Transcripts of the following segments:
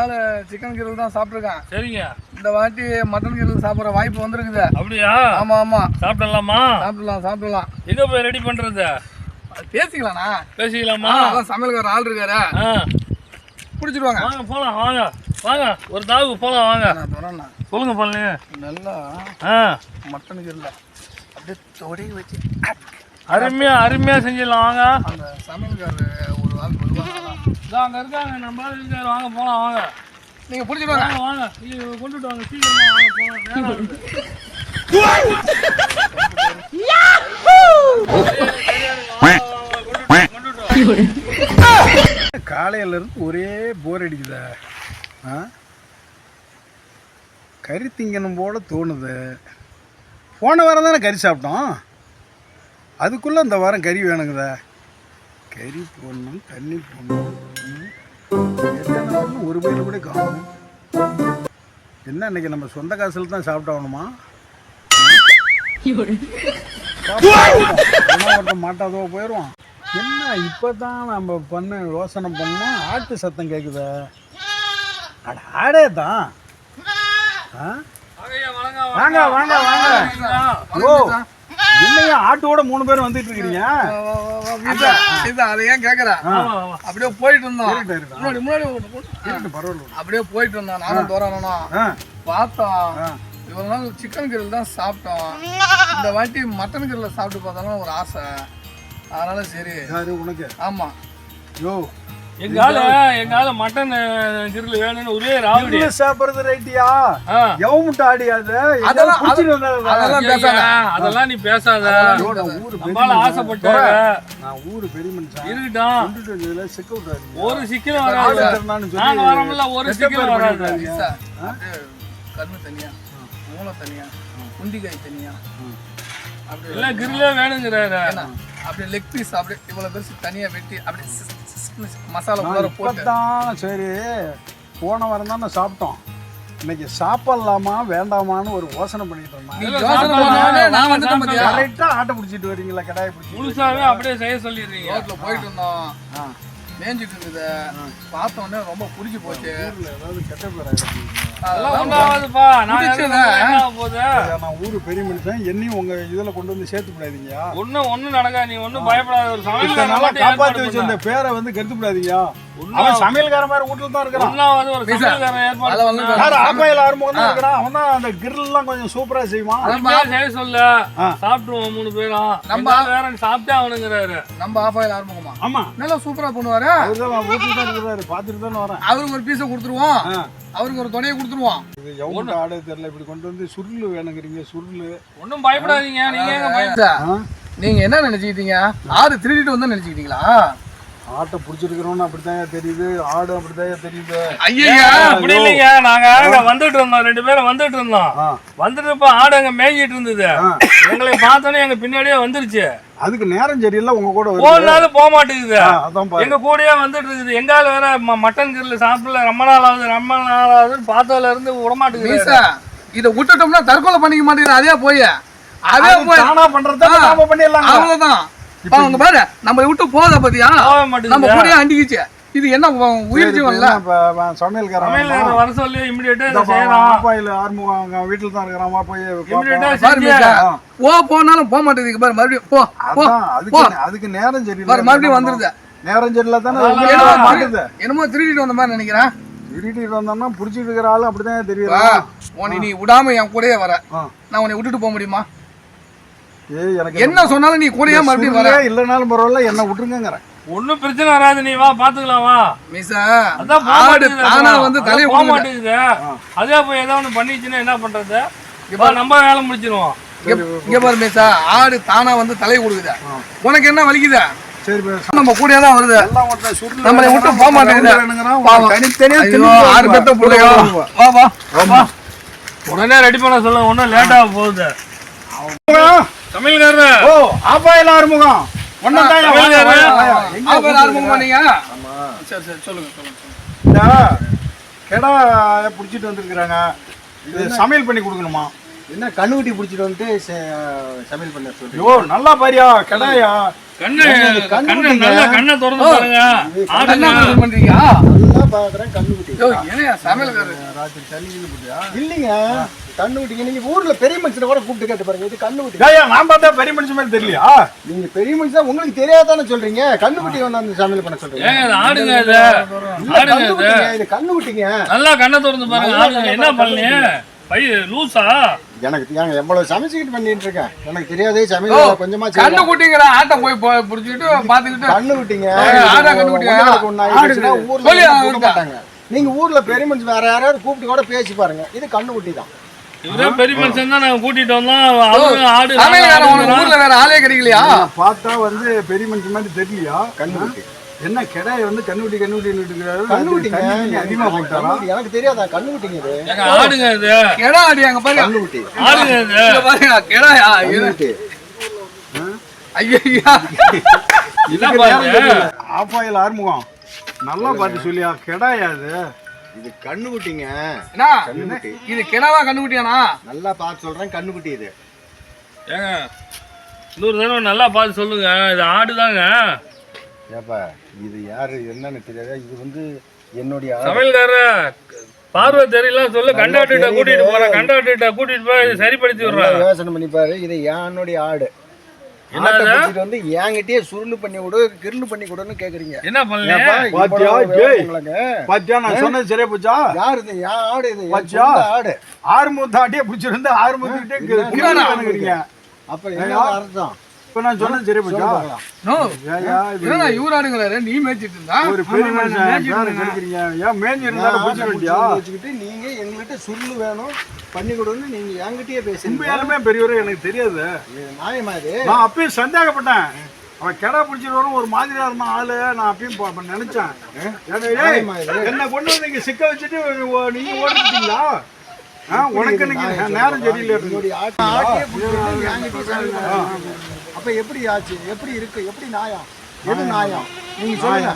நாள் chicken grill தான் சாப்பிட்டுருக்கேன். சரிங்க. இந்த வாட்டி மட்டன் கிரில் சாப்பிட்ற வாய்ப்பு வந்துருக்குது. அப்படியா? ஆமா ஆமா. சாப்பிடலாமா? சாப்பிடலாம். எங்க போய் ரெடி பண்றது? பேசிக்கலாம்ண்ணா. பேசிக்கலாமா? அதான் சமையல்கார ஆள் இருக்காரு. பிடிச்சிடுவாங்க. வாங்க போலாம். வாங்க ஒரு தாவுக்கு போலாம். வாங்க சொல்லுங்க பழனி. நல்லா மட்டன் கிரில் அப்படியே தொடைய வச்சு அருமையா செஞ்சிடலாம். வாங்க. அந்த சமையல்காரர் ஒரு ஆள் அங்க இருக்காங்க, நம்ம இருக்காரு. வாங்க போலாம். வாங்க நீங்க பிடிச்சிடுவாங்க. வாங்க கொண்டுட்டு வாங்க, சீக்கிரமா வாங்க போலாம். காலையில இருந்து ஒரே போர் அடிக்குதா? கறி திங்கணும் போல தோணுது. போன வாரம் தானே கறி சாப்பிட்டோம், அதுக்குள்ளே இந்த வாரம் கறி வேணுங்குதா? கறி போடணும், தண்ணி போடணும், ஒரு பேர் கூட காணும். என்ன இன்னைக்கு நம்ம சொந்த காசில் தான் சாப்பிட்டாகணுமா? ஒருத்தன் மாட்டாதோ போயிடுவான். என்ன இப்போ தான் நம்ம யோசனை பண்ணோம், ஆட்டு சத்தம் கேட்குதா? ஆடே தான். வாங்க வாங்க வாங்க. ஓ இல்லையா, ஆட்டோட 3 பேர் வந்துட்டு இருக்கீங்க. அதை ஏன் கேட்கற? அப்படியே போயிட்டு இருந்தோம். பரவாயில்ல. அப்படியே போயிட்டு இருந்தோம். நானும் தோறானா பார்த்தோம். இவ்வளவு நாள் சிக்கன் கிரில் தான் சாப்பிட்டோம். இந்த வாட்டி மட்டன் கிரில் சாப்பிட்டு பார்த்தாலும் ஒரு ஆசை. அதனால சரி உனக்கு. ஆமா. யோ எங்கால மட்டன் கிரில் வேணும்னு ஒரே ராவடி சாப்பிடுறது ரைட்டியா? எவமுட்ட ஆடியாது. அதெல்லாம் நீ பேசாத. நம்மளால ஆசைப்பட்ட நான் ஊரு பெரிய மனுஷன் இருக்கட்டும். ஒரு சிக்கலும் வராது. நாங்க வரோம்ல, ஒரு சிக்கலும் வராது. கண்ணு தனியா, மூளை தனியா, குண்டிக்காய் தனியா, அப்படி எல்லாம் கிரில்லே வேணுங்கிறாரு. அப்படியே லெக் பீஸ் அப்படியே இவ்வளவு பெருசு தனியா வெட்டி அப்படியே மசாலா உள்ளார போட்டு. சரி, போன வாரம் தான் சாப்பிட்டோம். இன்னைக்கு சாப்பிடலாமா வேண்டாமான்னு ஒரு யோசனை பண்ணிட்டு இருந்தோம். கரெக்டா ஆட்டை பிடிச்சிட்டு வரீங்களா? கடாயை பிடிச்சி முழுசாவே அப்படியே செய்ய சொல்லிடுறீங்க. ரோட்ல போயிட்டு இருந்தோம், மேஞ்சிட்டு இருந்தது. பார்த்த உடனே ரொம்ப பிடிச்சி போச்சு. ஏதாவது கெட்ட பேர் நான் ஊரு பெரிய மனுஷன், என்னையும் உங்க இதுல கொண்டு வந்து சேர்த்து விடாதீங்க. ஒண்ணும் நடக்கா, நீ ஒண்ணும் பயப்படாத. ஒரு சமையல்கார காப்பாத்தி வச்சிருந்த பேரை வந்து கெடுத்து விடாதீங்க. அவன் சமையல்கார மாதிரி வீட்டுல தான் இருக்கிறான். அவன் தான் அந்த கிரில் எல்லாம் கொஞ்சம் சூப்பரா செய்வான். செய்ய சொல்ல சாப்பிட்டுருவோம் 3 பேரும். நம்ம வேற சாப்பிட்டே அவனுங்கிறாரு. நம்ம ஆஃப் ஆயில் ஆரம்பிக்குமா? ஆமா, நல்லா சூப்பரா பண்ணுவாரு. அவர்தான் வீட்டுல தான் இருக்கிறாரு, பாத்துட்டு தானே வரேன். அவருக்கு ஒரு பீஸை கொடுத்துருவோம், அவருக்கு ஒரு துணையை கொடுத்துருவோம். இது எவ்வளவு ஆடு தெரியல, இப்படி கொண்டு வந்து சுருள் வேணுங்கிறீங்க. சுருள் ஒன்னும் பயப்படாதீங்க. நீங்க என்ன நினைச்சுக்கிட்டீங்க? ஆடு திருடிட்டு வந்து நினைச்சுக்கிட்டீங்களா? ஆட்டை பிடிச்சிருக்கிறோம்னு அப்படித்தான் தெரியுது, ஆடு அப்படித்தான் தெரியுது. ஐயா அப்படி இல்லைங்க, நாங்க வந்துட்டு இருந்தோம், 2 பேரும் வந்துட்டு இருந்தோம். வந்துட்டு இப்ப ஆடு அங்க மேய்ஞ்சிட்டு இருந்தது. எங்களை பார்த்தோன்னே எங்க பின்னாடியே வந்துருச்சு. அதுக்கு நேரம் சரியில்லை, உங்க கூட போனாலும் போக மாட்டேங்குது. எங்க கூடயே வந்துட்டு இருக்குது. எங்கால வேற மட்டன் கிரில் சாப்பிடல ரொம்ப நாளாவது பார்த்ததுல இருந்து விடமாட்டேங்குது. இதை விட்டுட்டோம்னா தற்கொலை பண்ணிக்க மாட்டேங்குது. அதே போய் பண்றதா பண்ணிடலாம். அவ்வளவுதான். பாரு, நம்ம விட்டு போத பத்தியா நம்ம கூட அண்டிக்குச்சு. இது என்ன உயிர் ஜீவன்ல? சமையல்காரன் வர சொல்லி இமிடியேட்டா செய்யறான். வீட்டுல தான் இருக்கிறான். போய் போனாலும் போக மாட்டேங்குது. பாரு மறுபடியும் போ. அதுக்கு நேரம் சரி, மறுபடியும் வந்துருது. நேரம் சரியில்ல தானே. என்னமோ திருடிட்டு வந்த மாதிரி நினைக்கிறேன். திருடிட்டு வந்தோம்னா புடிச்சிட்டு இருக்கிற ஆளு அப்படிதான் தெரியும். நீ விடாம என் கூடயே வர, நான் உன்னை விட்டுட்டு போக முடியுமா? என்ன சொன்னாலும் நீ கூடயே மறுபடியும் வர. இல்லனாலும் பரவாயில்ல, என்ன விட்டுருங்கிறேன். ஒன்னும் பிரச்சனை வராது, நீ வா பாத்துக்கலாம். வா மிஸ்ஸா, ஆடு தானா வந்து தலைய போக மாட்டேங்குது. அதே போய் ஏதோ ஒண்ணு பண்ணிச்சுன்னா என்ன பண்றது? நம்ம வேலை முடிச்சிருவோம். இங்க பாரு மிஸ்ஸா, ஆடு தானா வந்து தலைய கொடுக்குது. உனக்கு என்ன வலிக்குது? சரி, நம்ம கூடயே தான் வருது. நம்மளை விட்டு போக மாட்டேங்குது. தனித்தனியா 6 பேர்த்த பிள்ளைங்க. வா உடனே ரெடி பண்ண சொல்ல, ஒன்னும் லேட் ஆக போகுது. சமையல்காரர் ஆபாயில் ஆறுமுகம் பிடிச்சிட்டு வந்துருக்குறாங்க. சமையல் பண்ணி கொடுக்கணுமா? என்ன கண்ணுக்குட்டி பிடிச்சிட்டு வந்துட்டு சமையல் பண்ண சொல்லி. நல்லா பாரியா, கெடாயா கண்ணு நல்லா கண்ணை திறந்து பாருங்க. ஆடுங்க பண்றீங்க நல்லா பாக்குறேன் கண்ணுக்குட்டி. ஏன்னா சமையல்காரு ராத்திரி தண்ணின்னு போட்டியா? இல்லைங்க கண்ணுக்குட்டிங்க. நீங்க ஊர்ல பெரிய மனுஷனை கூட கூப்பிட்டு கேட்டு பாருங்க. இது கண்ணுக்குட்டி. ஏய், நான் பார்த்தா பெரிய மனுஷன் மாதிரி தெரியலையா? நீங்க பெரிய மனுஷன் உங்களுக்கு தெரியாதானே சொல்றீங்க. கண்ணுக்குட்டி வந்து அந்த சமையல் பண்ண சொல்றீங்க. ஏங்க இது ஆடுங்க இது. இல்ல, கண்ணுக்குட்டிங்க, இது கண்ணுக்குட்டிங்க. நல்லா கண்ணை திறந்து பாருங்க. ஆடுங்க. என்ன பண்ணீங்க? பை லூசா? எனக்கு எவ்வளவு சமைச்சுக்கிட்டு பண்ணிட்டு இருக்கேன். எனக்கு தெரியாதே சமையல் கொஞ்சமா கண்ணு குட்டிங்கிற ஆட்டை போய் புடிச்சுக்கிட்டு பாத்துக்கிட்டு கண்ணுக்குட்டிங்க. ஆடா கண்ணுக்குட்டியா? ஊர்ல ஊர்ல மாட்டாங்க. நீங்க ஊர்ல பெரிய மனுஷன் வேற யாராவது கூப்பிட்டு கூட பேசி பாருங்க. இது கண்ணுக்குட்டி தான். இவரே பெரிய மனுஷன் தான். நாங்க கூட்டிட்டு வந்தோம். அவங்க ஆடு ஊர்ல வேற ஆளே கிடைக்கலையா? பார்த்தா வந்து பெரிய மனுஷன் மாதிரி தெரியலையா? கண்ணுக்குட்டி என்ன கிடாய் வந்து கண்ணுக்குட்டி கண்ணுக்குட்டிங்க அதிகமா போட்டாரா? எனக்கு தெரியாதா கண்ணுக்குட்டிங்க இது. எங்க ஆடுங்க இது. கெடா ஆடி அங்க பாருங்க. கண்ணுக்குட்டி ஆடுங்க இது. இங்க பாருங்க கெடாயா? கண்ணுக்குட்டி. ஐயா இதான் பாருங்க. ஆப்பாயில் ஆறுமுகம் நல்லா பார்த்து சொல்லியா? கிடாயா அது? இது கண்ணுக்குட்டிங்க. என்ன கண்ணுக்குட்டி. இது கெடாவா கண்ணுக்குட்டியானா? நல்லா பார்த்து சொல்றேன் கண்ணுக்குட்டி இது. ஏங்க இன்னொரு தடவை நல்லா பார்த்து சொல்லுங்க. இது ஆடுதாங்க. ஏப்பா இது யாரு என்னன்னு தெரியாதா? இது வந்து என்னுடைய சமையல்கார பார்வை தெரியல சொல்லு. கண்டாக்டர்கிட்ட கூட்டிட்டு போறேன். கண்டாக்டர்கிட்ட கூட்டிட்டு போய் சரிப்படுத்தி விடுறேன். யோசனை பண்ணி பாரு. இது என்னுடைய ஆடு. என்னது? ஆட்டை பிடிச்சிட்டு வந்து என்கிட்டயே சுருளு பண்ணி விடு கிருளு பண்ணி கொடுன்னு கேக்குறீங்க. என்ன பண்ணல? ஏப்பா, பாத்தியா, இவ்வளவு டேய். உங்களுக்கு? பாத்தியா நான் சொன்னது சரியா போச்சா? யாரு இது? என் ஆடு இது. என் பாத்தியா? சொந்த ஆடு. ஆறுமுகத்தாட்டியே பிடிச்சிருந்து ஆறுமுகத்துக்கிட்டே அப்ப என்ன அர்த்தம்? இப்ப நான் சொன்னது சரியா போச்சா? நோ ஏயா, இது என்னடா இவரு ஆடுங்கறாரு நீ மேய்ச்சிட்டு இருந்தா? ஒரு பெரிய மனுஷன் பேரை கெடுக்கிறீங்க. ஏன் மேஞ்சி இருந்தாலும் பிடிச்ச வேண்டியா? வச்சுக்கிட்டு நீங்க எங்ககிட்ட சுருளு வேணும் பண்ணி கொடுன்னு நீங்க என்கிட்டயே பேசுறீங்க. உண்மையாலுமே பெரியவரே எனக்கு தெரியாது. இது நியாயமா இது? நான் அப்பயும் சந்தேகப்பட்டேன். அவன் கிடா பிடிச்சிட்டு வரும் ஒரு மாதிரியா இருந்தான் ஆளு. நான் அப்பயும் நினைச்சேன். ஏய், என்ன கொண்டு வந்து இங்க சிக்க வச்சுட்டு நீங்க ஓடிட்டீங்களா? உனக்கு இன்னைக்கு நேரம் சரியில்லை. என்னுடைய ஆட்டையே பிடிச்சிட்டு என்கிட்டயே சமையல் பண்ணி. அப்ப எப்படி ஆச்சு? எப்படி இருக்கு? எப்படி நியாயம்? எது நியாயம்? நீங்க சொல்லுங்க.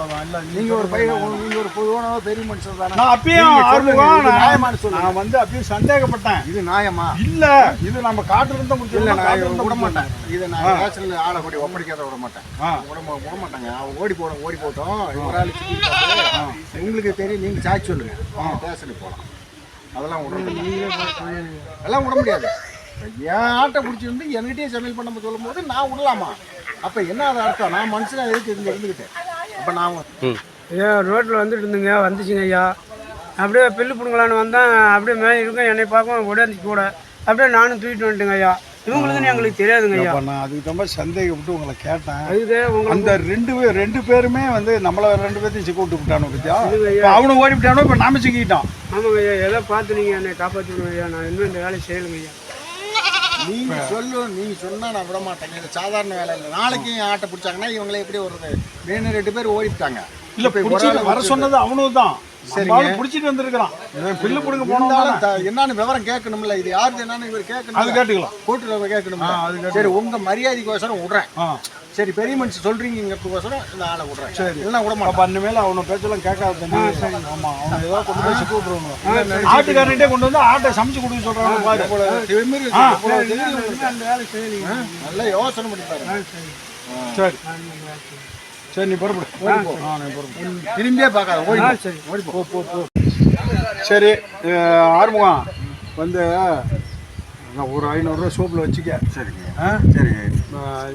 நீங்க ஒரு பையன், நீங்க ஒரு பொதுவான பெரிய மனுஷன் தானே. நான் அப்பயும் ஆர்வம் நியாயமானு சொல்லுங்க. நான் வந்து அப்பயும் சந்தேகப்பட்டேன். இது நியாயமா? இல்ல இது நம்ம காட்டுல இருந்தா இல்ல, நான் முடியல. விட மாட்டேன். இதை நான் ரேஷன்ல ஆளை கூடி ஒப்படைக்காத விட மாட்டேன். விட மாட்டாங்க. அவன் ஓடி போட்டோம். ஒரு ஆள் உங்களுக்கு தெரியும். நீங்க சாட்சி சொல்லுங்க. ரேஷனுக்கு போகலாம். அதெல்லாம் விட அதெல்லாம் விட முடியாது. என் ஆட்டை பிடிச்சிருந்து என்கிட்டயே சமையல் பண்ண சொல்லும் போது நான் விடலாமா? அப்ப என்ன அது அர்த்தம்? நான் மனுஷனா எதுக்கு இருந்துக்கிட்டேன்? அப்ப நான் ஐயா ரோட்டில் வந்துட்டு இருந்துங்க வந்துச்சுங்க ஐயா. அப்படியே பில்லு பிடுங்கலான்னு வந்தேன். அப்படியே மேலே இருக்கும் என்னை பார்க்க உடையாந்துச்சு கூட. அப்படியே நானும் தூக்கிட்டு வந்துட்டுங்க ஐயா. இவங்களுக்குன்னு எங்களுக்கு தெரியாதுங்க ஐயா. நான் அதுக்கு ரொம்ப சந்தேகப்பட்டு உங்களை கேட்டேன். அதுக்கு அந்த ரெண்டு பேருமே வந்து நம்மள 2 பேர்த்தையும் சிக்க விட்டு விட்டானோ பத்தியா? அவனு ஓடி விட்டானோ. இப்ப நாம சிக்கிட்டோம். ஆமாங்க ஐயா. எதை பார்த்து நீங்கள் என்னை காப்பாற்றிக்கணும் ஐயா. நான் இன்னும் இந்த வேலையை செய்யலுங்க ஐயா. நீங்க சொன்னா நான் விட மாட்டேங்க. இது சாதாரண வேலை இல்லை. நாளைக்கு ஆட்டை பிடிச்சாங்கன்னா இவங்களை எப்படி வருது? வேணும் 2 பேர் ஓடிட்டாங்க. இல்ல வர சொன்னது அவனும் தான். சரிங்க, பிடிச்சிட்டு வந்திருக்கான். பில்லு பிடுங்க போனாலும் என்னன்னு விவரம் கேட்கணும்ல. இது யாருது என்னன்னு இவர் கேட்கணும். அது கேட்டுக்கலாம். கூட்டுறவங்க கேட்கணும். சரி, உங்க மரியாதைக்கோசரம் விடுறேன். சரி, பெரிய மனுஷன் சொல்றீங்கிறதுக்கோசரம் இந்த ஆளை விடுறேன். சரி, இல்லைன்னா விட மாட்டேன். பண்ண மேல அவனை பேச்செல்லாம் கேட்காத. ஆமா, அவனை ஏதாவது கொண்டு போய் சிக்க விட்டுருவாங்க. ஆட்டுக்காரன்ட்டே கொண்டு வந்து ஆட்டை சமைச்சு கொடுக்க சொல்றாங்க பாரு. அந்த வேலை செய்யலைங்க. நல்லா யோசனை பண்ணி பாருங்க. சரி சரி, நீ புறப்படு. திரும்பியே பார்க்காத. ஓடி சரி ஓடி போ. சரி, ஆறுமுகம் வந்து நான் ஒரு 500 ரூபா சோப்பில் வச்சுக்க. சரிங்க. சரி,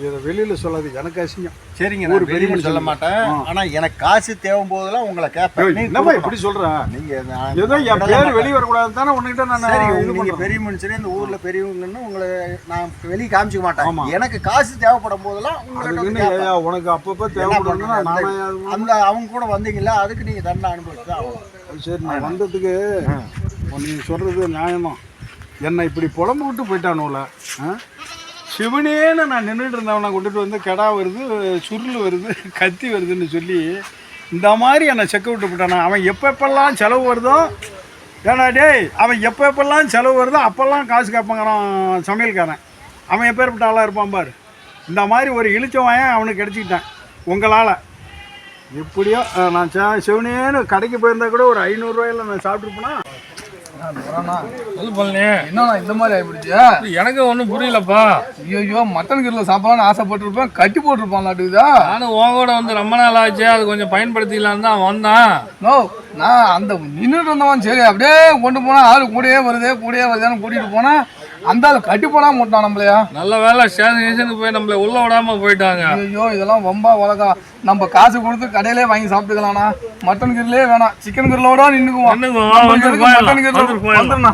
இதை வெளியில் சொல்லாது. எனக்கு அசிங்கம். சரிங்க, ஒரு பெரிய சொல்ல மாட்டேன். ஆனா எனக்கு காசு தேவும் போதெல்லாம் உங்களை கேட்பேன். என்னப்பா இப்படி சொல்றேன்? நீங்க ஏதோ என் பேர் வெளியே வரக்கூடாது தானே உன்கிட்ட நான். நீங்க பெரிய மனுஷனே இந்த ஊர்ல பெரியவங்கன்னு உங்களை நான் வெளியே காமிச்சிக்க மாட்டேன். எனக்கு காசு தேவைப்படும் போதெல்லாம் உங்களுக்கு உனக்கு அப்பப்போ தேவைப்படும். அந்த அவங்க கூட வந்தீங்களா, அதுக்கு நீங்க தண்டனை அனுபவிச்சு ஆகணும். சரி, நான் வந்ததுக்கு நீங்க சொல்றது நியாயம்தான். என்னை இப்படி புலம்பு விட்டு போயிட்டானுல. சிவனேன்னு நான் நின்றுட்டு இருந்தவனை கொண்டுட்டு வந்து கெடா வருது, சுருள் வருது, கத்தி வருதுன்னு சொல்லி இந்த மாதிரி என்னை செக்க விட்டு போட்டானா. அவன் எப்பப்பெல்லாம் செலவு வருதோ, ஏன்னா டேய், அவன் எப்பப்பெல்லாம் செலவு வருதோ அப்போல்லாம் காசு கேட்பாங்கிறான் சமையல்காரன். அவன் எப்பேற்பட்ட ஆளாக இருப்பான் பாரு. இந்த மாதிரி ஒரு இழிச்சவன் அவனுக்கு கிடச்சிக்கிட்டேன் உங்களால். எப்படியோ நான் சிவனேன்னு கடைக்கு போயிருந்தா கூட ஒரு 500 ரூபாயில் நான் சாப்பிட்ருப்பேனா. சொல்லு பழனி. என்னண்ணா இந்த மாதிரி ஆயிடுச்சு? எனக்கு ஒன்றும் புரியலப்பா. ஐயோ மட்டன் கிரில் சாப்பிடலாம்னு ஆசைப்பட்டிருப்பேன், கட்டி போட்டிருப்பாங்களாட்டுக்குதா. நானும் உன் கூட வந்து ரொம்ப நாள் ஆச்சு, அது கொஞ்சம் பயன்படுத்திக்கலான்னு தான் வந்தேன். நோ நான் அந்த நின்றுட்டு இருந்தவன் சரி அப்படியே கொண்டு போனா ஆளு கூடயே வருதேன்னு கூட்டிட்டு போனா அந்த ஆள் கட்டி போடாம போட்டான் நம்மளையா. நல்ல வேலை ஸ்டேஷனுக்கு போய் நம்மள உள்ள விடாம போயிட்டாங்க. ஐயோ இதெல்லாம் ரொம்ப உலகம். நம்ம காசு கொடுத்து கடையிலே வாங்கி சாப்பிட்டுக்கலாம்ண்ணா. மட்டன் கிரிலே வேணாம், சிக்கன் கிரிலோட நின்னுக்குவோம். Mutton grill வந்துருண்ணா.